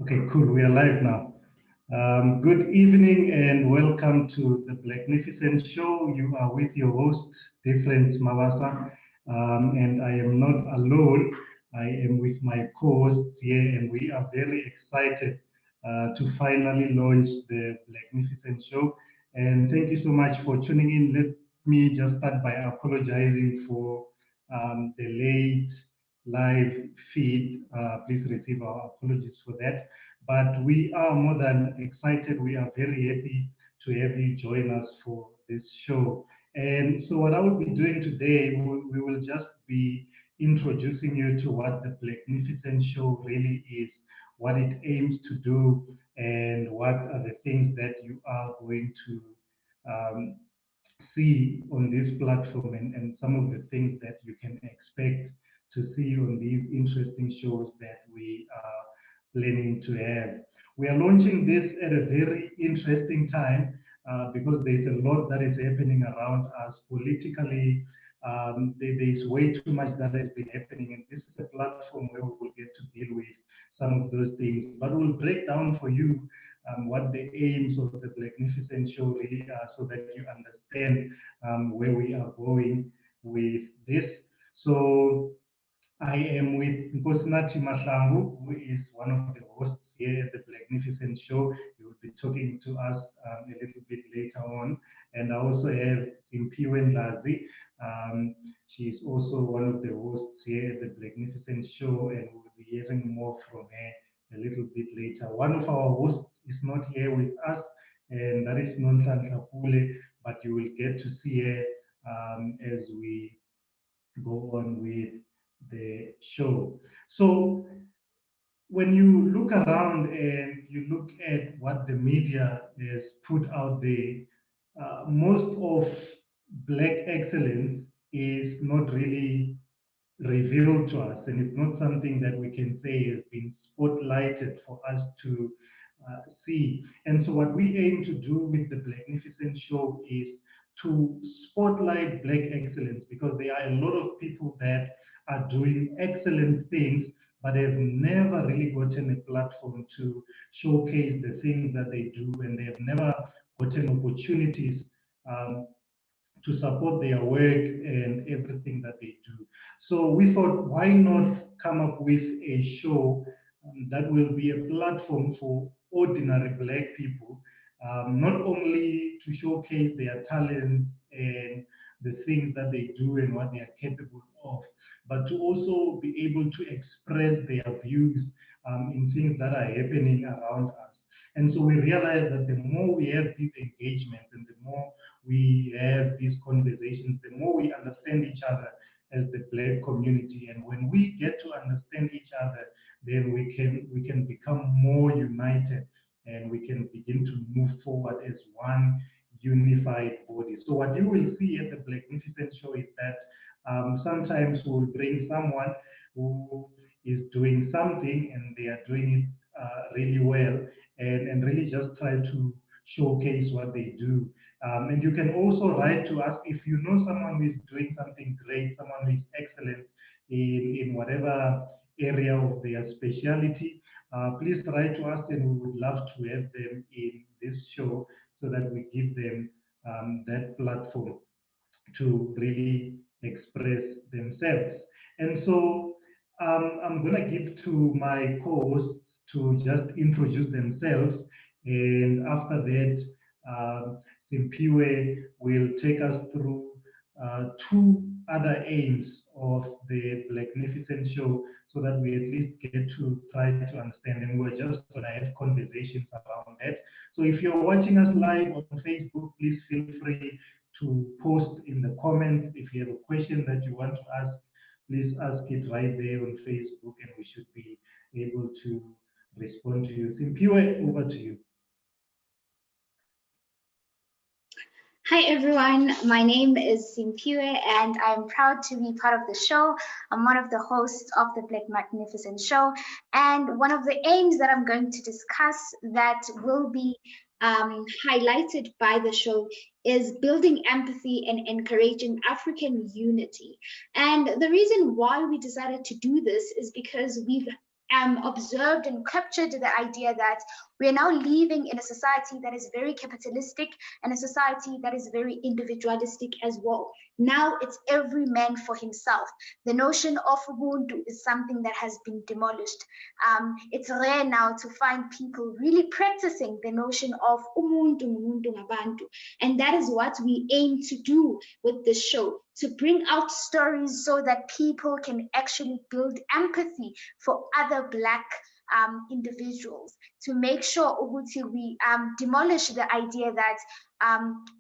Okay, cool. We are live now. Good evening and welcome to the Blacknificent Show. You are with your host, Difference Mawasa, and I am not alone. I am with my co-hosts here, and we are very excited to finally launch the Blacknificent Show. And thank you so much for tuning in. Let me just start by apologizing for the late live feed. Please receive our apologies for that. But we are more than excited. We are very happy to have you join us for this show. And so, what I will be doing today, we will just be introducing you to what the Blacknificent Show really is, what it aims to do, and what are the things that you are going to um, see on this platform, and some of the things that you can expect to see on these interesting shows that we are planning to have. We are launching this at a very interesting time because there's a lot that is happening around us politically. There's way too much that has been happening, and this is a platform where we will get to deal with some of those things. But we'll break down for you what the aims of the Blacknificent Show really are so that you understand where we are going with this. So I am with Nkosinathi Mahlangu, who is one of the hosts here at the Blacknificent Show. He will be talking to us a little bit later on. And I also have Simpiwe Ndlazi. She's also one of the hosts here at the Blacknificent Show, and we'll be hearing more from her a little bit later. One of our hosts is not here with us, and that is Nonhlanhla Pule, but you will get to see her as we go on with the show. So when you look around and you look at what the media has put out there, most of Black excellence is not really revealed to us, and it's not something that we can say has been spotlighted for us to see. And so, what we aim to do with the Blacknificent Show is to spotlight Black excellence, because there are a lot of people that are doing excellent things but have never really gotten a platform to showcase the things that they do, and they have never gotten opportunities um, to support their work and everything that they do. So we thought, why not come up with a show that will be a platform for ordinary Black people, not only to showcase their talents and the things that they do and what they are capable of, but to also be able to express their views in things that are happening around us. And so we realize that the more we have these engagements and the more we have these conversations, the more we understand each other as the Black community. And when we get to understand each other, then we can become more united, and we can begin to move forward as one unified body. So what you will see at the Blacknificent Show is that sometimes we'll bring someone who is doing something and they are doing it really well, and really just try to showcase what they do. And you can also write to us if you know someone who is doing something great, someone who is excellent in whatever area of their specialty. Please write to us, and we would love to have them in this show so that we give them that platform to really express themselves. And so I'm going to give to my co-hosts to just introduce themselves. And after that, Simpiwe will take us through two other aims of the Blacknificent Show so that we at least get to try to understand. And we're just going to have conversations around that. So if you're watching us live on Facebook, please feel free to post in the comments. If you have a question that you want to ask, please ask it right there on Facebook, and we should be able to respond to you. Simpiwe, over to you. Hi everyone, my name is Simpiwe and I'm proud to be part of the show. I'm one of the hosts of the Black Magnificent show, and one of the aims that I'm going to discuss that will be highlighted by the show is building empathy and encouraging African unity. And the reason why we decided to do this is because we've observed and captured the idea that we are now living in a society that is very capitalistic and a society that is very individualistic as well. Now it's every man for himself. The notion of Ubuntu is something that has been demolished. It's rare now to find people really practicing the notion of Umuntu, Umuntu Ngabantu. And that is what we aim to do with this show, to bring out stories so that people can actually build empathy for other Black individuals, to make sure Uguti, we demolish the idea that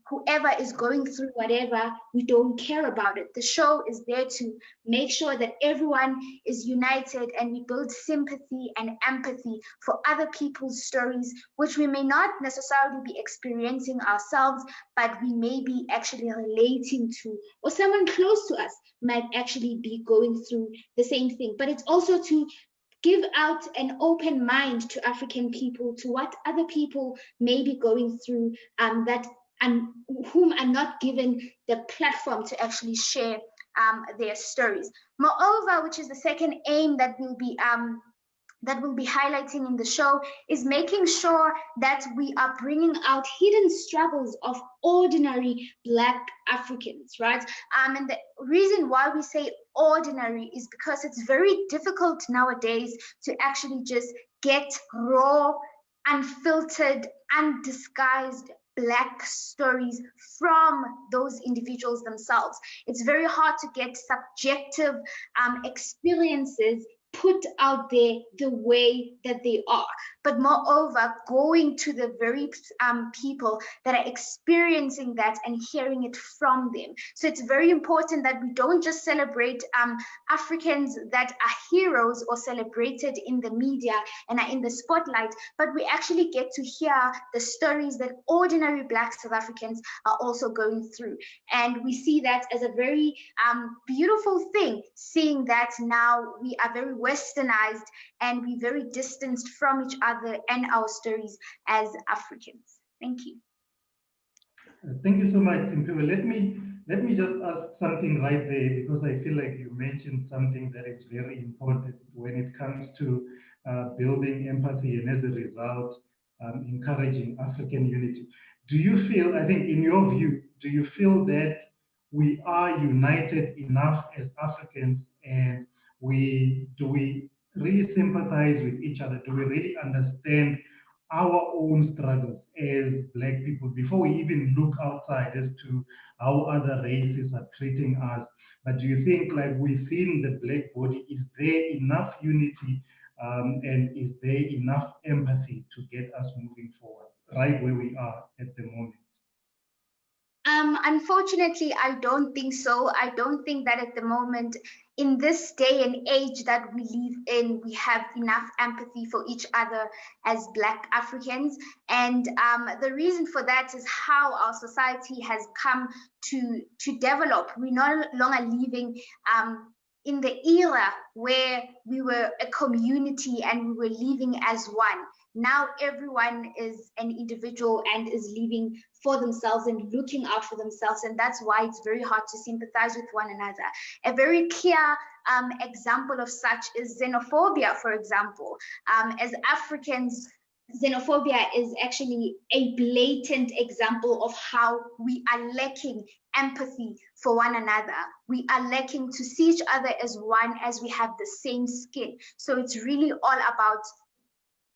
whoever is going through whatever, we don't care about it. The show is there to make sure that everyone is united and we build sympathy and empathy for other people's stories, which we may not necessarily be experiencing ourselves, but we may be actually relating to, or someone close to us might actually be going through the same thing. But it's also to give out an open mind to African people, to what other people may be going through, that and whom are not given the platform to actually share their stories. Moreover, which is the second aim that we'll be highlighting in the show, is making sure that we are bringing out hidden struggles of ordinary Black Africans, right? And the reason why we say ordinary is because it's very difficult nowadays to actually just get raw, unfiltered, undisguised Black stories from those individuals themselves. It's very hard to get subjective experiences put out there the way that they are. But moreover, going to the very people that are experiencing that and hearing it from them. So it's very important that we don't just celebrate Africans that are heroes or celebrated in the media and are in the spotlight, but we actually get to hear the stories that ordinary Black South Africans are also going through. And we see that as a very beautiful thing, seeing that now we are very westernized and we're very distanced from each other and our stories as Africans. Thank you. Thank you so much, Simpiwe. Let me just ask something right there, because I feel like you mentioned something that is very important when it comes to building empathy and, as a result, encouraging African unity. Do you feel, I think, in your view, do you feel that we are united enough as Africans, and we really sympathize with each other? Do we really understand our own struggles as Black people before we even look outside as to how other races are treating us? But do you think, like within the Black body, is there enough unity, and is there enough empathy to get us moving forward right where we are at the moment? Unfortunately, I don't think so. I don't think that at the moment, in this day and age that we live in, we have enough empathy for each other as Black Africans. And the reason for that is how our society has come to develop. We're no longer living in the era where we were a community and we were living as one. Now everyone is an individual and is living for themselves and looking out for themselves, and that's why it's very hard to sympathize with one another. A very clear example of such is xenophobia, for example. As Africans, xenophobia is actually a blatant example of how we are lacking empathy for one another. We are lacking to see each other as one, as we have the same skin. So it's really all about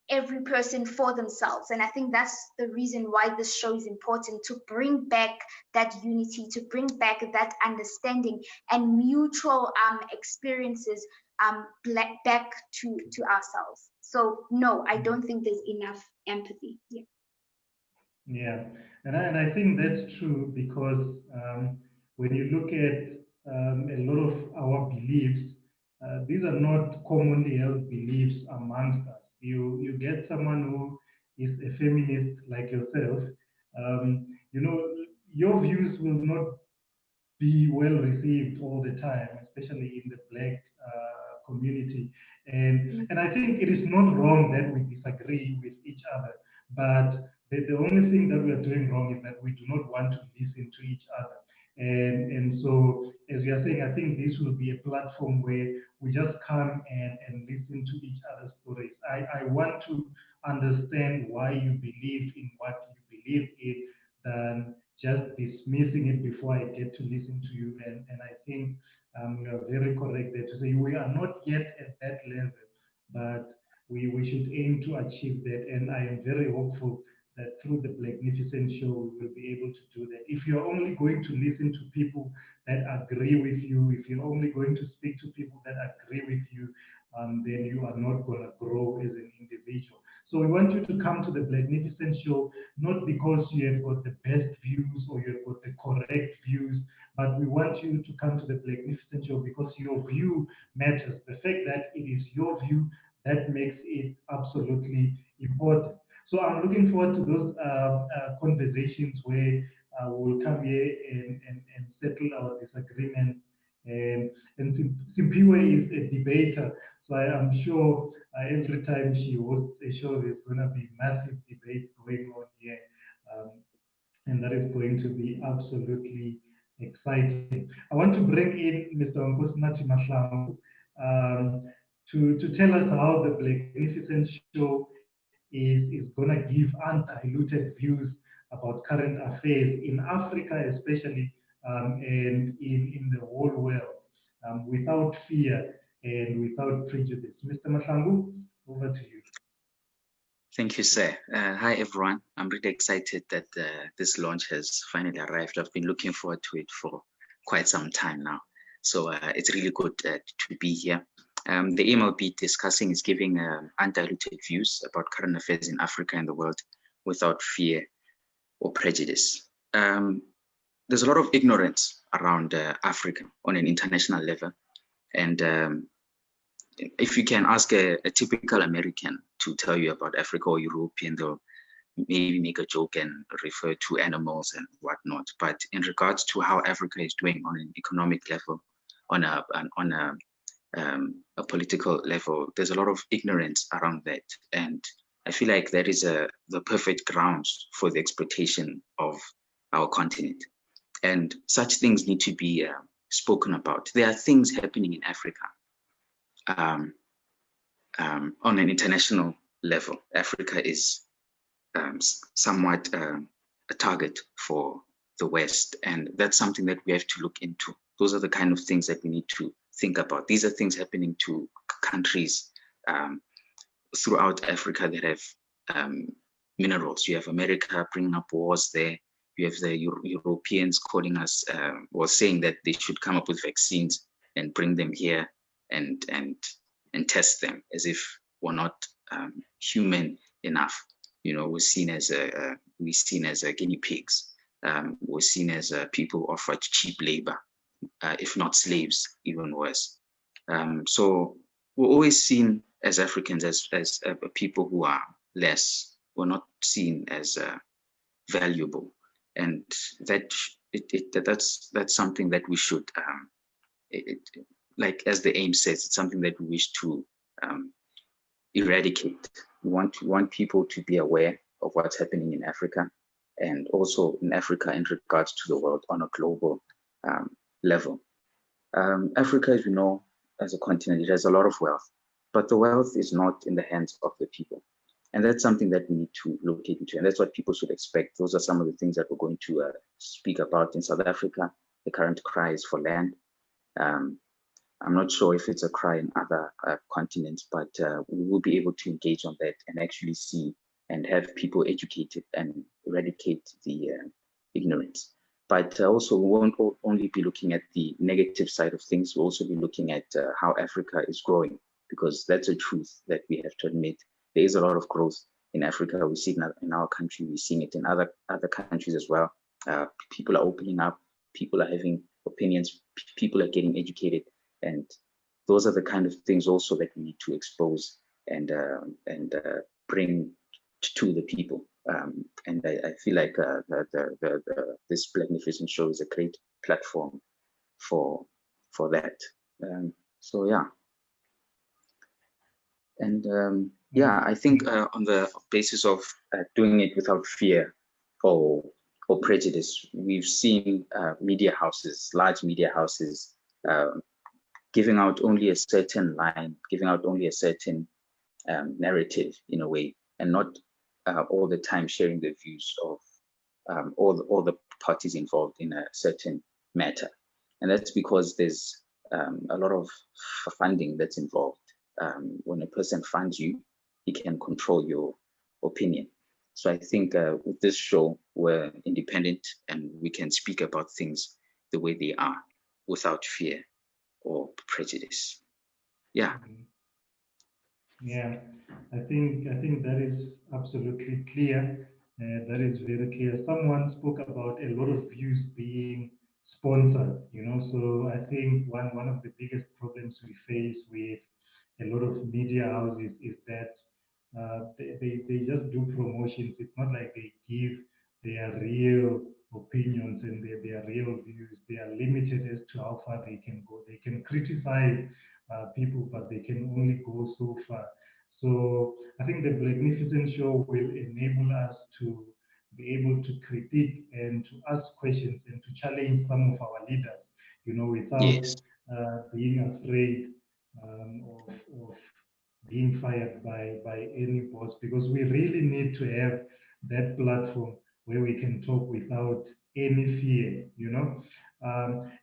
every person for themselves. And I think that's the reason why this show is important, to bring back that unity, to bring back that understanding and mutual experiences back to ourselves. So no, I don't think there's enough empathy. Yeah. Yeah, and I think that's true, because when you look at a lot of our beliefs, these are not commonly held beliefs amongst us. You get someone who is a feminist like yourself, you know, your views will not be well received all the time, especially in the Black community. And I think it is not wrong that we disagree with each other, but the only thing that we are doing wrong is that we do not want to listen to each other. And so, as we are saying, I think this will be a platform where we just come and listen to each other's stories. I want to understand why you believe in what you believe in than just dismissing it before I get to listen to you. And I think you are very correct there to say we are not yet at that level, but we should aim to achieve that. And I am very hopeful that through the Blacknificent show, we will be able to do that. If you're only going to listen to people that agree with you, if you're only going to speak to people that agree with you, then you are not going to grow as an individual. So we want you to come to the Blacknificent show, not because you have got the best views or you have got the correct views, but we want you to come to the Blacknificent show because your view matters. The fact that it is your view, that makes it absolutely important. So I'm looking forward to those conversations where we'll come here and settle our disagreements. And Simpiwe is a debater, so I am sure every time she hosts a show, there's going to be massive debate going on here. Um, and that is going to be absolutely exciting. I want to bring in Mr. Nkosinathi Mahlangu to tell us how the Blacknificent show is going to give undiluted views about current affairs in Africa, especially, and in the whole world, without fear and without prejudice. Mr. Mahlangu, over to you. Thank you, sir. Hi, everyone. I'm really excited that this launch has finally arrived. I've been looking forward to it for quite some time now. So it's really good to be here. The aim I'll be discussing is giving undiluted views about current affairs in Africa and the world without fear or prejudice. There's a lot of ignorance around Africa on an international level. And if you can ask a typical American to tell you about Africa or European, they'll maybe make a joke and refer to animals and whatnot. But in regards to how Africa is doing on an economic level, on a political level, there's a lot of ignorance around that. And I feel like that is the perfect grounds for the exploitation of our continent. And such things need to be spoken about. There are things happening in Africa on an international level. Africa is somewhat a target for the West, and that's something that we have to look into. Those are the kind of things that we need to think about. These are things happening to countries throughout Africa that have minerals. You have America bringing up wars there. You have the Europeans calling us or saying that they should come up with vaccines and bring them here and test them as if we're not human enough. You know, we're seen as guinea pigs. We're seen as people offered cheap labor, if not slaves, even worse. So we're always seen as Africans as people who are less. We're not seen as valuable, and that's something that we should, like as the aim says, it's something that we wish to eradicate. We want people to be aware of what's happening in Africa, and also in Africa in regards to the world on a global level. Africa, as we know, as a continent, it has a lot of wealth, but the wealth is not in the hands of the people. And that's something that we need to look into, and that's what people should expect. Those are some of the things that we're going to speak about in South Africa. The current cry is for land. I'm not sure if it's a cry in other continents, but we will be able to engage on that and actually see and have people educated and eradicate the ignorance. But also, we won't only be looking at the negative side of things. We'll also be looking at how Africa is growing, because that's a truth that we have to admit. There is a lot of growth in Africa. We see it in our country. We're seeing it in other countries as well. People are opening up. People are having opinions. People are getting educated. And those are the kind of things also that we need to expose and bring to the people. And I feel like this Blacknificent show is a great platform for that. So yeah. And yeah, I think on the basis of doing it without fear or prejudice, we've seen media houses, large media houses, giving out only a certain line, giving out only a certain narrative in a way, and not all the time sharing the views of all the parties involved in a certain matter. And that's because there's a lot of funding that's involved. When a person funds you, he can control your opinion. So I think with this show, we're independent and we can speak about things the way they are without fear or prejudice. Yeah. Yeah, I think that is absolutely clear. That is very clear. Someone spoke about a lot of views being sponsored, So I think one of the biggest problems we face with a lot of media houses is that they just do promotions. It's not like they give their real opinions and their real views. They are limited as to how far they can go. They can criticize people, but they can only go so far. So I think the Blacknificent show will enable us to be able to critique and to ask questions and to challenge some of our leaders, without Yes. being afraid of being fired by any boss, because we really need to have that platform where we can talk without any fear,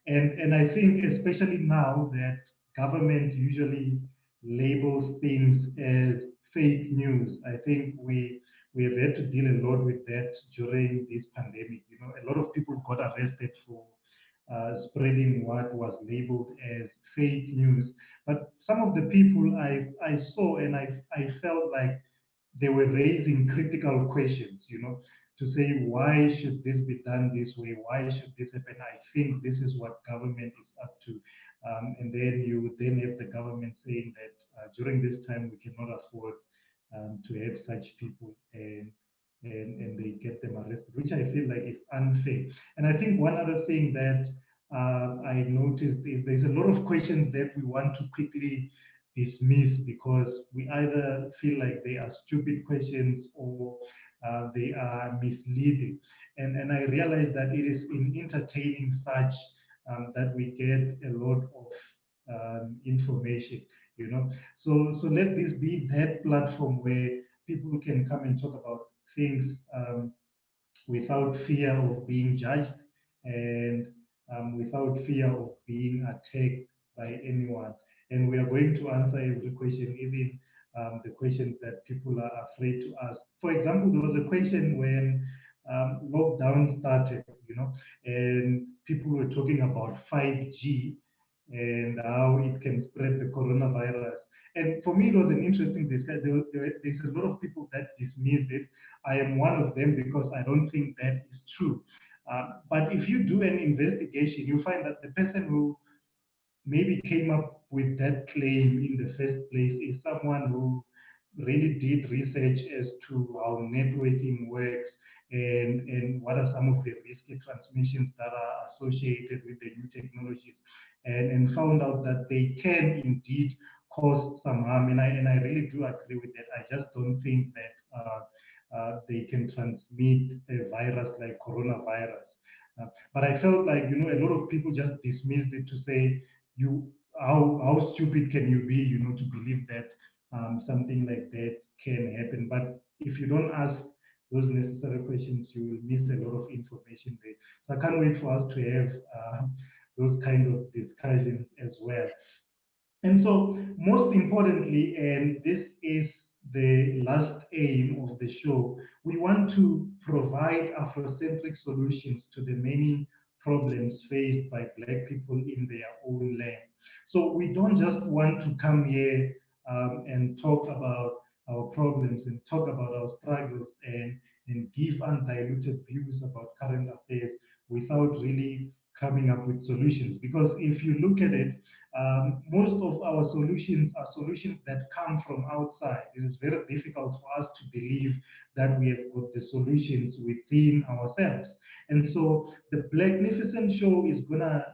and I think especially now that government usually labels things as fake news. I think we have had to deal a lot with that during this pandemic. A lot of people got arrested for spreading what was labeled as fake news. But some of the people I saw and I felt like they were raising critical questions, to say, why should this be done this way? Why should this happen? I think this is what government is up to. And then you would then have the government saying that during this time we cannot afford to have such people, and they get them arrested, which I feel like is unfair. And I think one other thing that I noticed is there's a lot of questions that we want to quickly dismiss because we either feel like they are stupid questions or they are misleading. And I realize that it is in entertaining such that we get a lot of information, So let this be that platform where people can come and talk about things without fear of being judged and without fear of being attacked by anyone. And we are going to answer every question, even the questions that people are afraid to ask. For example, there was a question when lockdown started, and people were talking about 5G and how it can spread the coronavirus. And for me, it was an interesting discussion. There's a lot of people that dismissed it. I am one of them because I don't think that is true. But if you do an investigation, you find that the person who maybe came up with that claim in the first place is someone who really did research as to how networking works and what are some of the risky transmissions that are associated with the new technologies, and found out that they can indeed cause some harm. And I really do agree with that. I just don't think that they can transmit a virus like coronavirus. But I felt like, a lot of people just dismissed it to say, how stupid can you be, to believe that something like that can happen. But if you don't ask those necessary questions, you will miss a lot of information there. So I can't wait for us to have those kind of discussions as well. And so, most importantly, and this is the last aim of the show, we want to provide Afrocentric solutions to the many problems faced by Black people in their own land. So we don't just want to come here and talk about our problems and talk about our struggles and give undiluted views about current affairs without really coming up with solutions. Because if you look at it, Most of our solutions are solutions that come from outside. It is very difficult for us to believe that we have got the solutions within ourselves. And so the Blacknificent Show is gonna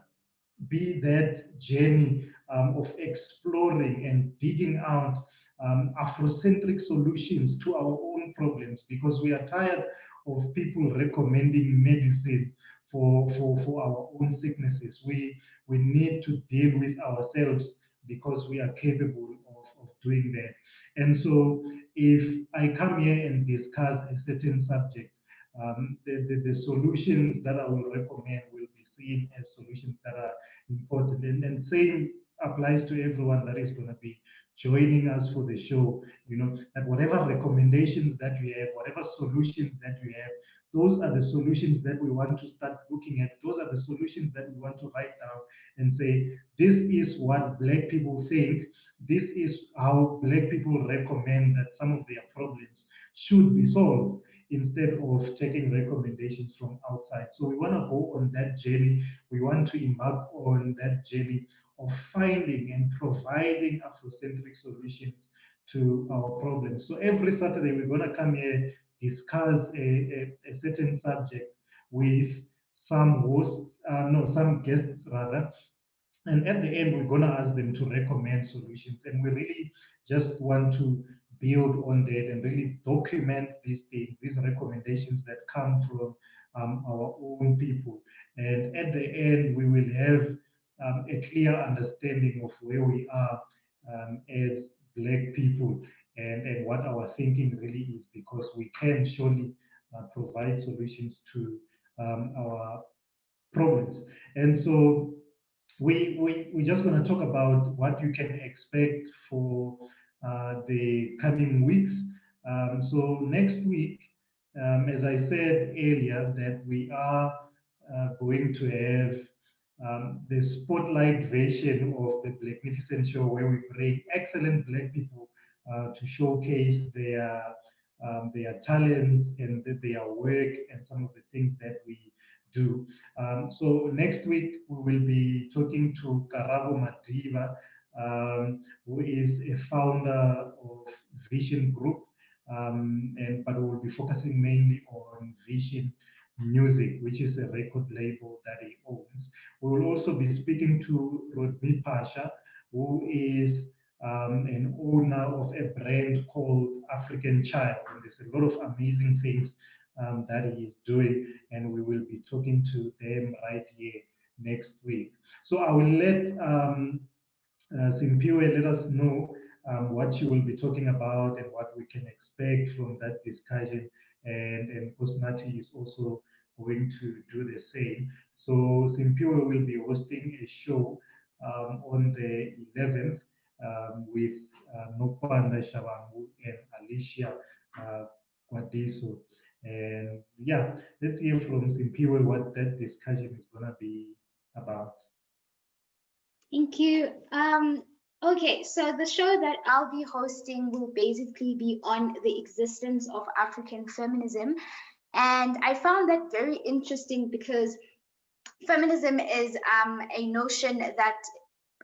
be that journey of exploring and digging out Afrocentric solutions to our own problems, because we are tired of people recommending medicine for our own sicknesses. We need to deal with ourselves because we are capable of doing that. And so if I come here and discuss a certain subject, the solutions that I will recommend will be seen as solutions that are important. And same applies to everyone that is going to be joining us for the show. You know, that whatever recommendations that we have, whatever solutions that we have, those are the solutions that we want to start looking at. Those are the solutions that we want to write down and say, this is what Black people think. This is how Black people recommend that some of their problems should be solved, instead of taking recommendations from outside. So we want to go on that journey. We want to embark on that journey of finding and providing Afrocentric solutions to our problems. So every Saturday, we're going to come here, discuss a certain subject with some hosts, some guests rather, and at the end, we're going to ask them to recommend solutions. And we really just want to build on that and really document these things, these recommendations that come from our own people. And at the end, we will have a clear understanding of where we are as Black people, and what our thinking really is, because we can surely provide solutions to our problems. And so we're just going to talk about what you can expect for the coming weeks. So next week, as I said earlier, that we are going to have the spotlight version of the Blacknificent Show, where we bring excellent Black people to showcase their talents and their work and some of the things that we do. So next week we will be talking to Karabo Madiba, who is a founder of Vision Group, but we will be focusing mainly on Vision Music, which is a record label that he owns. We will also be speaking to Rodney Pasha, who is an owner of a brand called African Child. And there's a lot of amazing things that he is doing, and we will be talking to them right here next week. So I will let Simpiwe let us know what you will be talking about and what we can expect from that discussion. And Kosnati is also going to do the same. So Simpiwe will be hosting a show on the 11th with Nokwanda Shabangu and Alicia Kwadiso. And yeah, let's hear from Simpiwe what that discussion is going to be about. Thank you. Okay, so the show that I'll be hosting will basically be on the existence of African feminism. And I found that very interesting because feminism is a notion that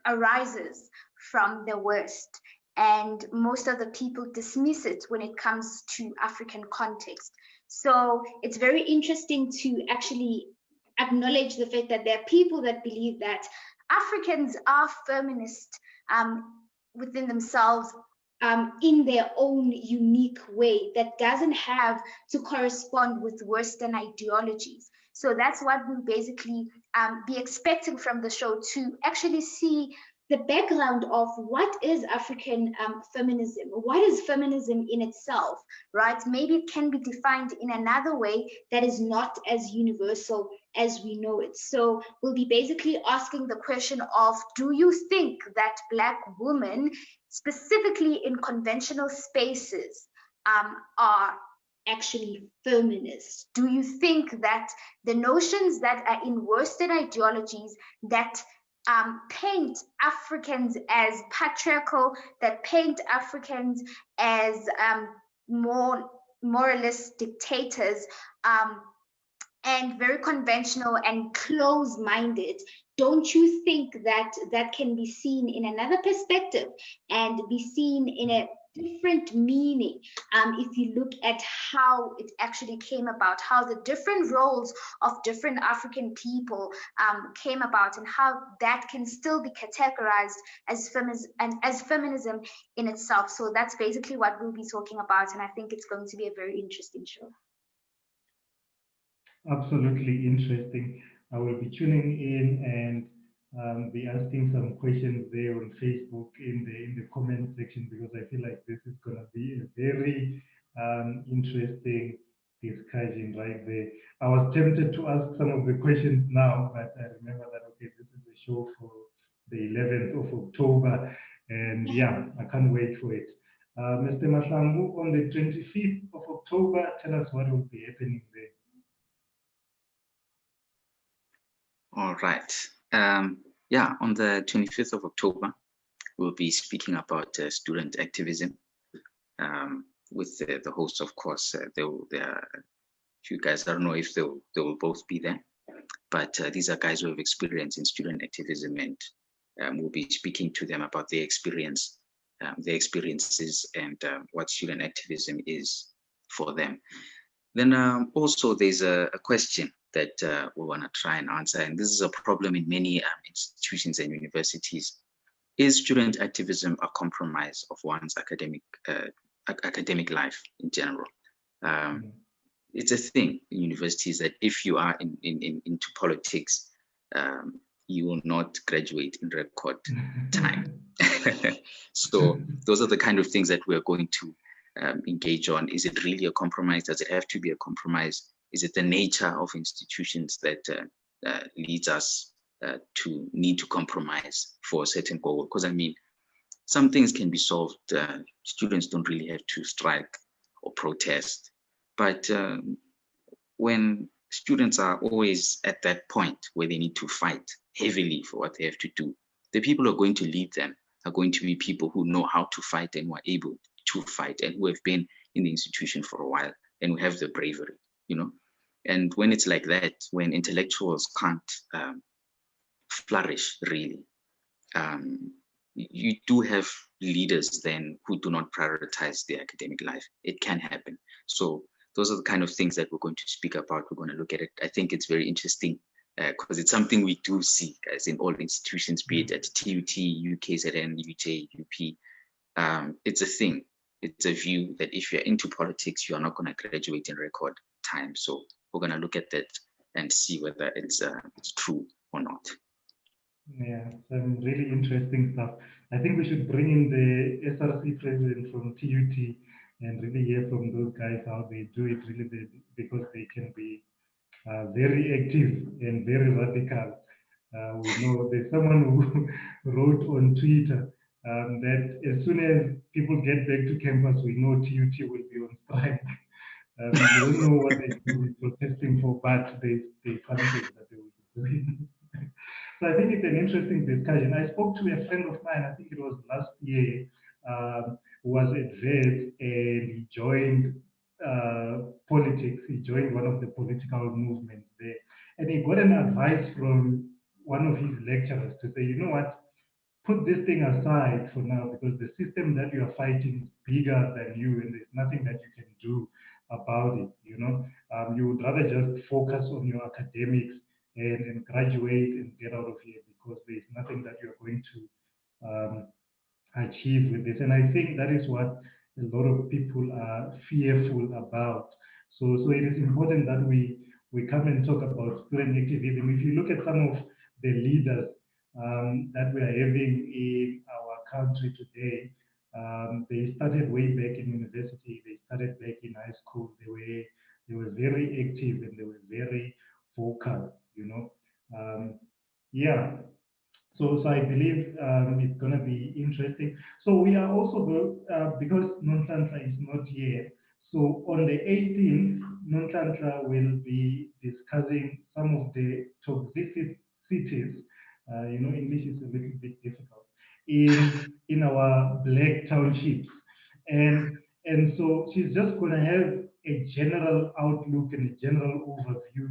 arises from the West, and most of the people dismiss it when it comes to African context. So it's very interesting to actually acknowledge the fact that there are people that believe that Africans are feminist within themselves in their own unique way that doesn't have to correspond with Western ideologies. So that's what we'll basically be expecting from the show, to actually see the background of what is African feminism, what is feminism in itself, right? Maybe it can be defined in another way that is not as universal as we know it. So we'll be basically asking the question of, do you think that Black women, specifically in conventional spaces, are actually feminist? Do you think that the notions that are in Western ideologies that paint Africans as patriarchal, that paint Africans as more moralist dictators, and very conventional and close-minded, don't you think that that can be seen in another perspective and be seen in a different meaning, if you look at how it actually came about, how the different roles of different African people came about, and how that can still be categorized as feminism in itself? So that's basically what we'll be talking about, and I think it's going to be a very interesting show. Absolutely interesting. I will be tuning in and be asking some questions there on Facebook in the comment section, because I feel like this is going to be a very interesting discussion right there. I was tempted to ask some of the questions now, but I remember that, okay, this is a show for the 11th of October, and yeah, I can't wait for it. Mr. Mahlangu, on the 25th of October, tell us what will be happening there. All right. Yeah, on the 25th of October, we'll be speaking about student activism with the hosts, of course. There are a few guys, I don't know if they will both be there, but these are guys who have experience in student activism, and we'll be speaking to them about their experiences, and what student activism is for them. Then also there's a question that we want to try and answer, and this is a problem in many institutions and universities. Is student activism a compromise of one's academic life in general? It's a thing in universities that if you are into politics, you will not graduate in record time. So those are the kind of things that we're going to engage on. Is it really a compromise? Does it have to be a compromise? Is it the nature of institutions that leads us to need to compromise for a certain goal? Because I mean, some things can be solved. Students don't really have to strike or protest. But when students are always at that point where they need to fight heavily for what they have to do, the people who are going to lead them are going to be people who know how to fight and who are able to fight and who have been in the institution for a while and who have the bravery, you know. And when it's like that, when intellectuals can't flourish really, you do have leaders then who do not prioritize their academic life. It can happen. So those are the kind of things that we're going to speak about. We're going to look at it. I think it's very interesting because it's something we do see as in all institutions, be it at TUT, UKZN, UJ, UP. It's a thing. It's a view that if you're into politics, you're not going to graduate in record time. So we're going to look at that and see whether it's true or not. Yeah, some really interesting stuff. I think we should bring in the SRC president from TUT and really hear from those guys how they do it, really, because they can be very active and very radical. We know there's someone who wrote on Twitter that as soon as people get back to campus, we know TUT will be on strike. You don't know what they will be protesting for, but they something that they will be doing. So I think it's an interesting discussion. I spoke to a friend of mine, I think it was last year, who was at vet, and he joined politics. He joined one of the political movements there. And he got an advice from one of his lecturers to say, you know what, put this thing aside for now, because the system that you are fighting is bigger than you, and there's nothing that you can do about it. You know, you would rather just focus on your academics and graduate and get out of here, because there's nothing that you're going to achieve with this. And I think that is what a lot of people are fearful about. So it is important that we come and talk about student activism. If you look at some of the leaders that we are having in our country today, they started way back in university. They started back in high school. They were very active and they were very vocal. You know, yeah. So I believe it's going to be interesting. So we are also because Nonhlanhla is not here. So on the 18th, Nonhlanhla will be discussing some of the toxicities. You know, English is a little bit difficult in our black townships, and so she's just going to have a general outlook and a general overview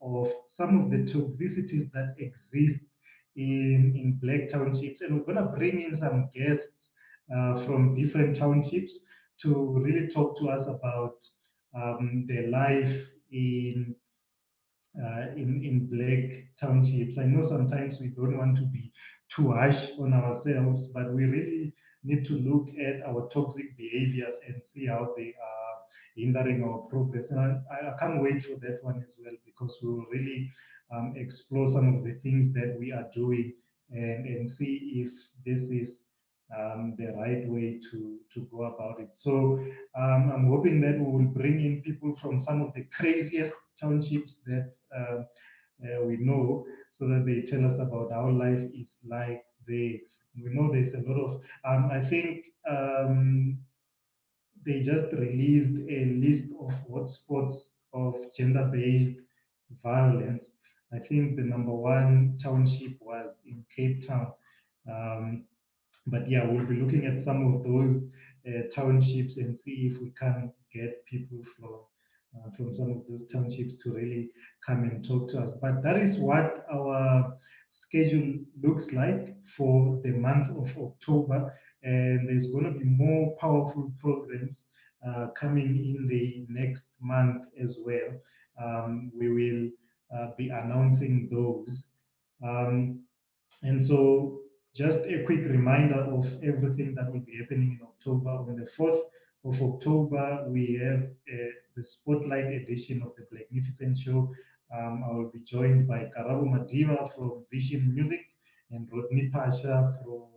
of some of the toxicities that exist in Black townships, and we're going to bring in some guests from different townships to really talk to us about their life in Black townships. I know sometimes we don't want to be too harsh on ourselves, but we really need to look at our toxic behaviors and see how they are hindering our progress. And I can't wait for that one as well, because we will really explore some of the things that we are doing and see if this is the right way to go about it. So I'm hoping that we will bring in people from some of the craziest townships that we know, so that they tell us about how life is like there. We know there's a lot of, I think they just released a list of hotspots of gender-based violence. I think the number one township was in Cape Town. Um, but yeah, we'll be looking at some of those townships and see if we can get people from some of those townships to really come and talk to us. But that is what our schedule looks like for the month of October, and there's going to be more powerful programs coming in the next month as well. We will be announcing those. Um, and so, just a quick reminder of everything that will be happening in October. On the 4th of October, we have the Spotlight edition of the Blacknificent Show. I will be joined by Karabo Madiba from Vision Music and Rodney Pasha from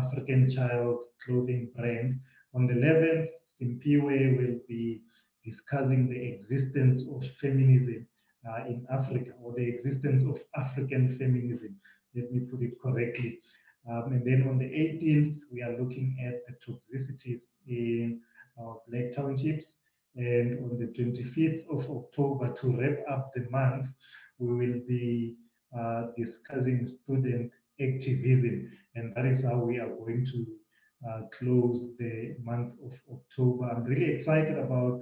African Child Clothing Brand. On the 11th, Simpiwe will be discussing the existence of feminism in Africa, or the existence of African feminism. Let me put it correctly. And then on the 18th, we are looking at the toxicities in our Black townships. And on the 25th of October, to wrap up the month, we will be discussing student activism. And that is how we are going to close the month of October. I'm really excited about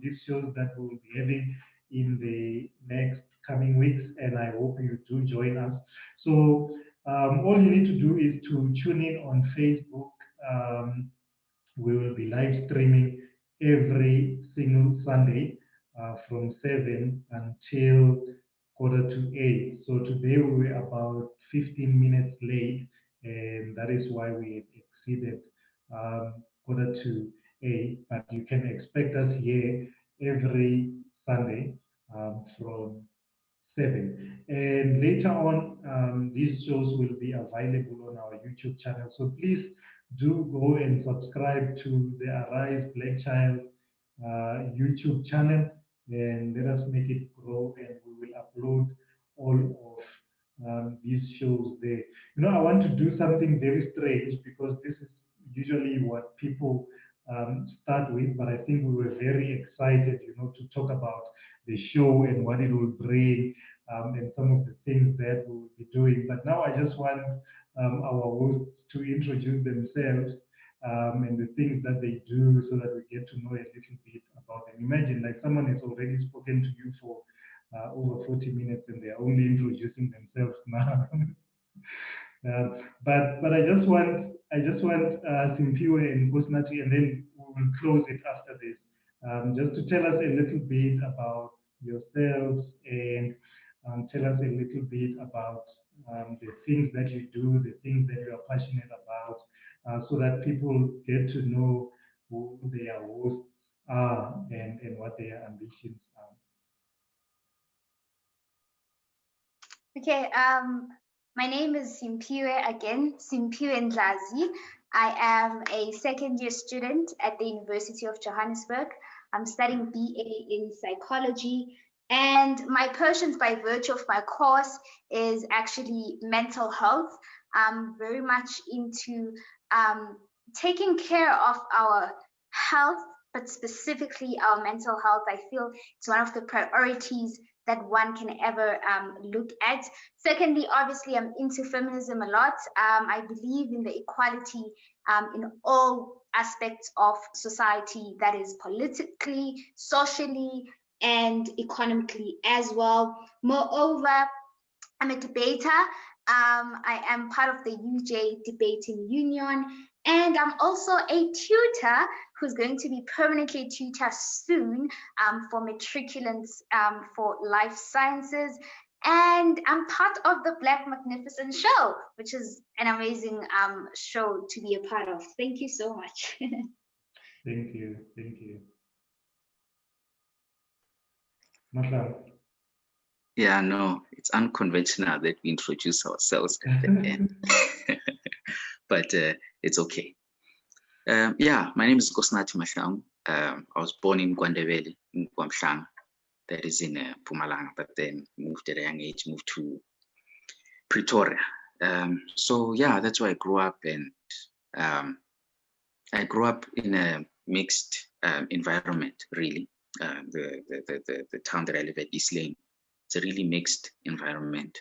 these shows that we will be having in the next coming weeks, and I hope you do join us. So all you need to do is to tune in on Facebook. We will be live streaming every single Sunday from 7 until 7:45. So today we were about 15 minutes late, and that is why we exceeded 7:45. But you can expect us here every Sunday from 7. And later on, these shows will be available on our YouTube channel. So please do go and subscribe to the Arise Black Child YouTube channel, and let us make it grow, and we will upload all of these shows there. You know, I want to do something very strange, because this is usually what people start with, but I think we were very excited, you know, to talk about the show and what it will bring, and some of the things that we will be doing. But now I just want our hosts to introduce themselves and the things that they do, so that we get to know a little bit about them. Imagine, like, someone has already spoken to you for over 40 minutes, and they're only introducing themselves now. But I just want Simpiwe and Kusnati, and then we will close it after this. Just to tell us a little bit about yourselves, and tell us a little bit about the things that you do, the things that you are passionate about, so that people get to know who their hosts are, and what their ambitions are. Okay, my name is Simpiwe again, Simpiwe Ndlazi. I am a second year student at the University of Johannesburg. I'm studying BA in psychology, and my passions by virtue of my course is actually mental health. I'm very much into taking care of our health, but specifically our mental health. I feel it's one of the priorities that one can ever look at. Secondly, obviously, I'm into feminism a lot. I believe in the equality in all aspects of society, that is politically, socially, and economically as well. Moreover, I'm a debater. I am part of the UJ Debating Union, and I'm also a tutor who's going to be permanently a tutor soon for matriculants for life sciences. And I'm part of the Black Magnificent Show, which is an amazing show to be a part of. Thank you so much. Thank you. Thank you. Masha. Yeah, no, it's unconventional that we introduce ourselves at the end, but it's okay. Yeah, my name is Kosnathi Mahlangu. I was born in Gwandebele, in Gwamhlanga, that is in Mpumalanga, but then moved at a young age, moved to Pretoria. So yeah, that's where I grew up, and I grew up in a mixed environment, really. The town that I live at, East Lane, it's a really mixed environment.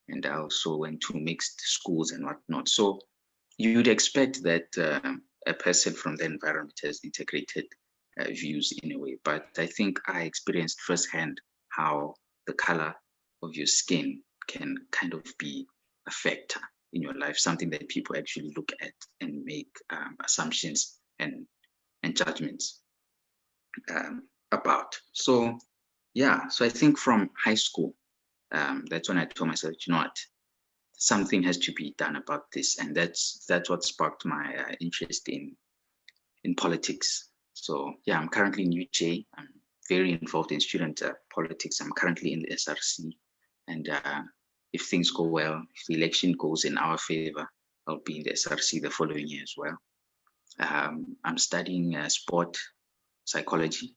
And I also went to mixed schools and whatnot. So you'd expect that a person from the environment has integrated views in a way. But I think I experienced firsthand how the color of your skin can kind of be a factor in your life, something that people actually look at and make assumptions and judgments about. So yeah, so I think from high school, that's when I told myself, you know what, something has to be done about this, and that's what sparked my interest in politics. So yeah, I'm currently in UJ. I'm very involved in student politics. I'm currently in the SRC, and if things go well, if the election goes in our favor, I'll be in the SRC the following year as well. I'm studying sport psychology,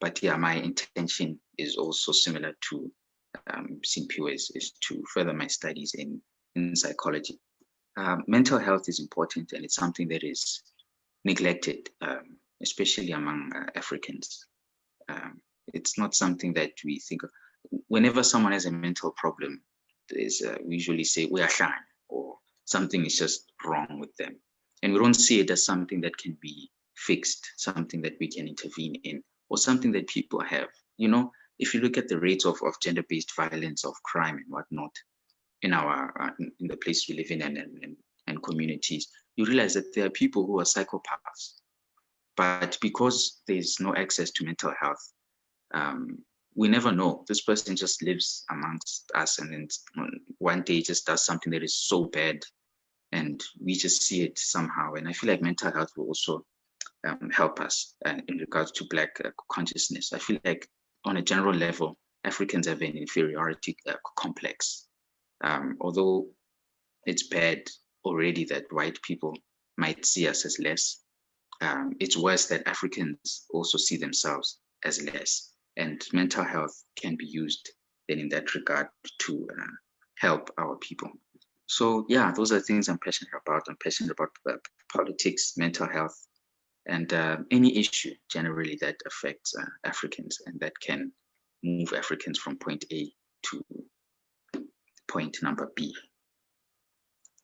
but yeah, my intention is also similar to Simpiwe's, is to further my studies in psychology. Mental health is important, and it's something that is neglected, especially among Africans. It's not something that we think of. Whenever someone has a mental problem, we usually say we are shy, or something is just wrong with them. And we don't see it as something that can be fixed, something that we can intervene in, or something that people have. You know, if you look at the rates of gender-based violence, of crime and whatnot in our in the place we live in and communities, you realize that there are people who are psychopaths. But because there's no access to mental health, we never know. This person just lives amongst us, and then one day just does something that is so bad, and we just see it somehow. And I feel like mental health will also help us in regards to Black consciousness. I feel like on a general level, Africans have an inferiority complex. Although it's bad already that white people might see us as less, it's worse that Africans also see themselves as less. And mental health can be used then in that regard to help our people. So yeah, those are things I'm passionate about. I'm passionate about politics, mental health, and any issue generally that affects Africans and that can move Africans from point A to point number B.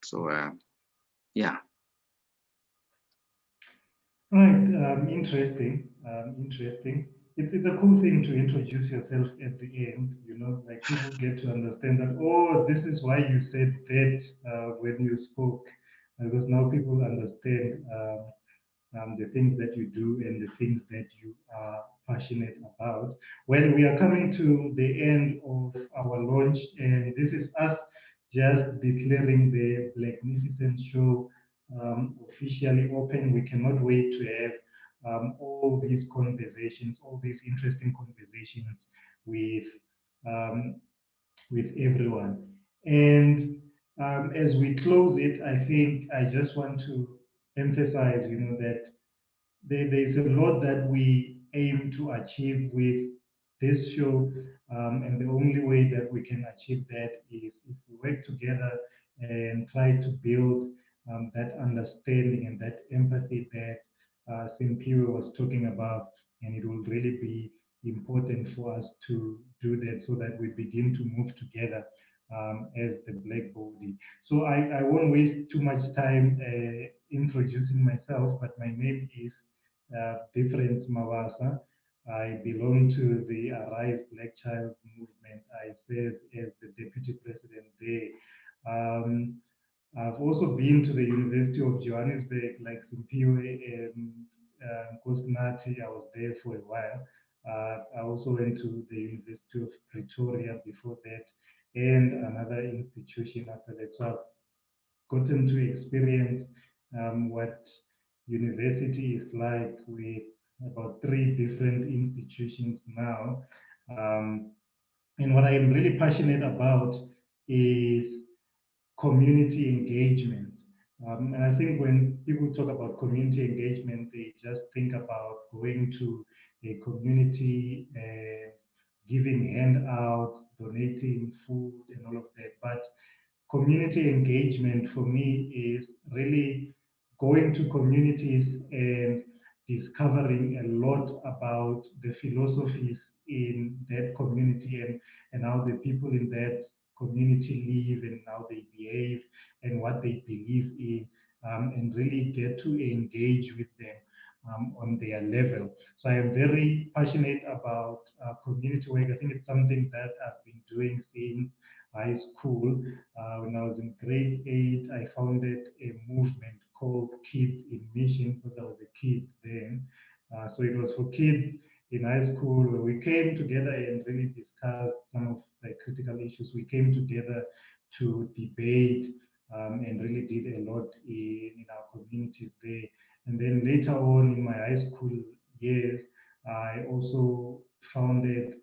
So yeah. Right, interesting, interesting. It's a cool thing to introduce yourself at the end, you know, like people get to understand that, oh, this is why you said that when you spoke, because now people understand the things that you do and the things that you are passionate about. Well, we are coming to the end of our launch, and this is us just declaring the Blacknificent show officially open. We cannot wait to have all these conversations, all these interesting conversations with um, with everyone. And as we close it, I think I just want to emphasize, you know, that there's a lot that we aim to achieve with this show, and the only way that we can achieve that is if we work together and try to build that understanding and that empathy that Simpiwe was talking about, and it will really be important for us to do that so that we begin to move together as the black body. So I won't waste too much time introducing myself, but my name is Difference Mawasa. I belong to the Arise Black Child movement. I serve as the deputy president there. I've also been to the University of Johannesburg, like Simpiwe and Kosinati. I was there for a while. I also went to the University of Pretoria before that, and another institution after that. So I've gotten to experience what university is like with about 3 different institutions now. Um, and what I am really passionate about is community engagement. And I think when people talk about community engagement, they just think about going to a community and giving handouts, donating food, and all of that. But community engagement for me is really going to communities and discovering a lot about the philosophies in that community, and how the people in that community live and how they behave and what they believe in, and really get to engage with them on their level. So I am very passionate about community work. I think it's something that I've been doing since high school. When I was in grade 8, I founded a movement called Kids in Mission because I was a kid then. So it was for kids in high school where we came together and really discussed some of the critical issues. We came together to debate and really did a lot in our communities there. And then later on in my high school years, I also founded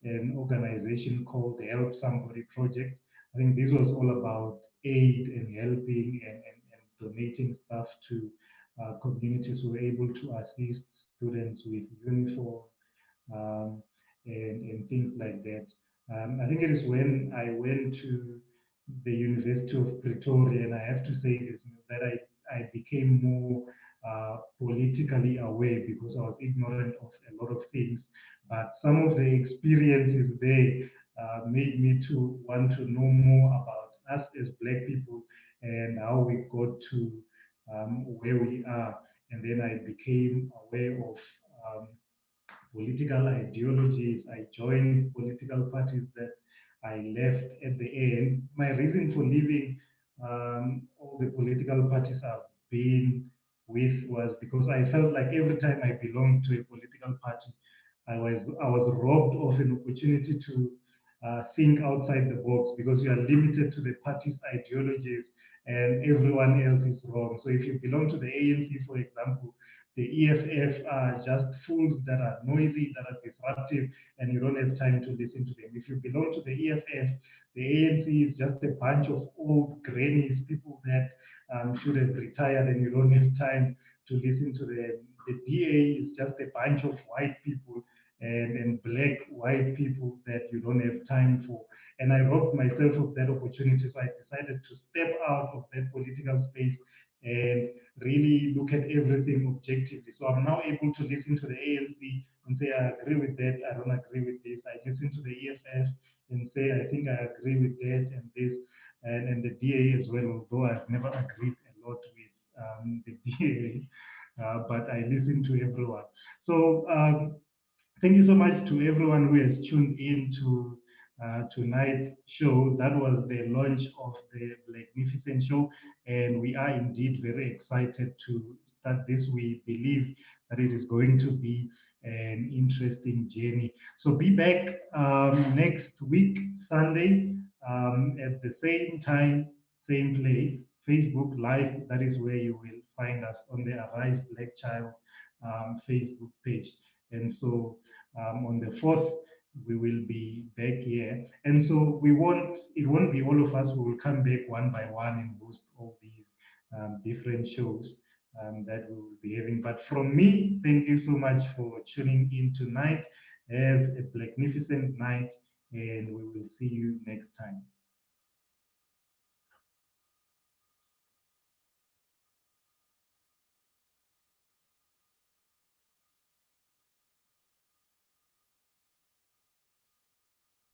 an organization called the Help Somebody Project. I think this was all about aid and helping and donating stuff to communities who were able to assist students with uniform um, and things like that. I think it is when I went to the University of Pretoria, and I have to say this, that I became more politically aware because I was ignorant of a lot of things. But some of the experiences there made me to want to know more about us as Black people and how we got to where we are. And then I became aware of political ideologies. I joined political parties that I left at the end. My reason for leaving all the political parties I've been with was because I felt like every time I belonged to a political party, I was robbed of an opportunity to think outside the box because you are limited to the party's ideologies and everyone else is wrong. So if you belong to the ANC, for example, the EFF are just fools that are noisy, that are disruptive, and you don't have time to listen to them. If you belong to the EFF, the ANC is just a bunch of old grannies, people that should have retired, and you don't have time to listen to them. The DA is just a bunch of white people and black white people that you don't have time for. And I robbed myself of that opportunity, so I decided to step out of that political space and really look at everything objectively. So I'm now able to listen to the ANC and say, I agree with that, I don't agree with this. I listen to the EFF and say, I think I agree with that and this, and the DA as well, although I've never agreed a lot with the DA, but I listen to everyone. So thank you so much to everyone who has tuned in to tonight's show. That was the launch of the Blacknificent show, and we are indeed very excited to start this. We believe that it is going to be an interesting journey. So be back next week, Sunday, at the same time, same place, Facebook Live. That is where you will find us on the Arise Black Child Facebook page. And so on the 4th, we will be back here. And so it won't be all of us who will come back one by one and host all these different shows that we will be having. But from me, thank you so much for tuning in tonight. Have a magnificent night, and we will see you next time.